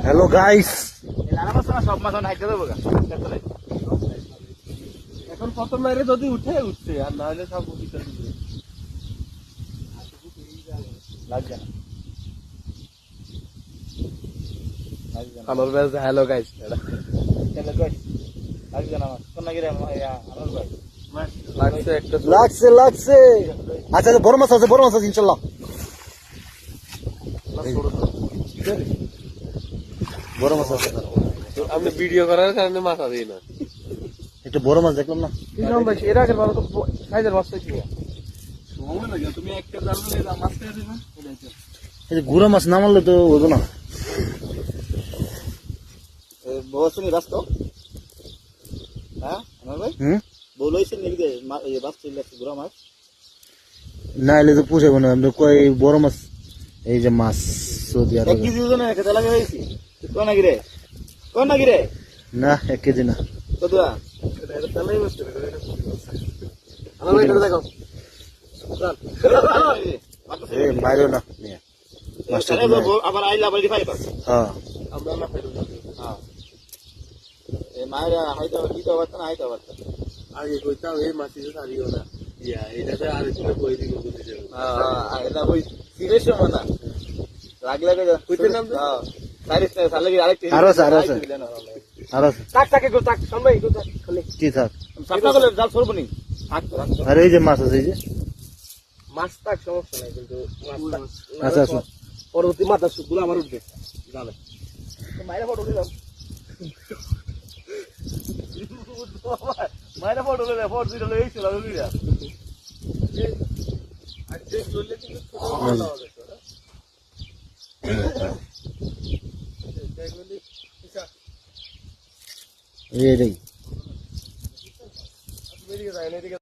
Hello guys, সব মাছ হাইতে দেবো এখন প্রথম মাইরে যদি উঠে উঠছে, আর না হলে সব উঠিতে দিবে। লাগছে না আমার ব্যাস হ্যালো গাইস, লাগছে না আমার কোন নাকি রে আমার ভাই লাগছে একটা লাগছে লাগছে। আচ্ছা আচ্ছা, বড় মাছ আছে ইনশাল্লাহ। বড় মাছ আছে। আমি ভিডিও করার কারণে মাথা দিই না। একটা বড় মাছ দেখলাম না। এর আগের বার তো সাইজের মাছ পাইছি না। তুমি একটা জাল নিয়ে মাছ খেয়ে দিবে এই যে গুড়া মাছ না মারলে তো হতো না। বসুনি রাস্ত হ্যাঁ আমার ভাই বলেছেন নাকি যে বাস চলে আসছে গুড়া মাছ না এলে তো পুষাবো না। আমরা কই বড় মাছ, এই যে মাছ সৌদি আরবে। 1 কেজি ওজনে খেতে লাগে হয়েছি কোন নাকি রে না 1 কেজি না। কতটা এটা তালাই মাছ করে আমার ভাই এটা দেখো এ মারিও না নিয়ে মাছটা আবার আইলা আবার ফাইবা হ্যাঁ আমরা না খাইতো না। হ্যাঁ এই মায়েরা হয়তো দিতে পারতো না হয়তো পারতো আগে কইতাম এই মাছিতে ছাড়িও না। এটাতে আর একটু কই দিব বুঝতে যাবো। হ্যাঁ এটা ওই সিরিয়াস না লাগলে কইতে নাম হ্যাঁ সারিস না সালে কি আরেকটা আরো আছে, আরো আছে। আর আছে। তাকে গো তাক সামনে গো তাক খালি কি থাক। সাপটা করলে জাল সরব নি থাকতো আর এই যে মাছ আছে, এই যে মাছ তাক সমস্যা নাই, কিন্তু মাছ আচ্ছা আচ্ছা। পরবর্তী মাথা সুগুলো আমার উঠবে জালে। মাইরা ফটো দিলাম মাইরা ফটো দিলে ফটো দিলে এইছিল বুঝলি আর যে চললে কিন্তু ছোট ভালো হবে তোরা। দেখলি কিসা এই রে বেরিয়ে যায় না এদিকে।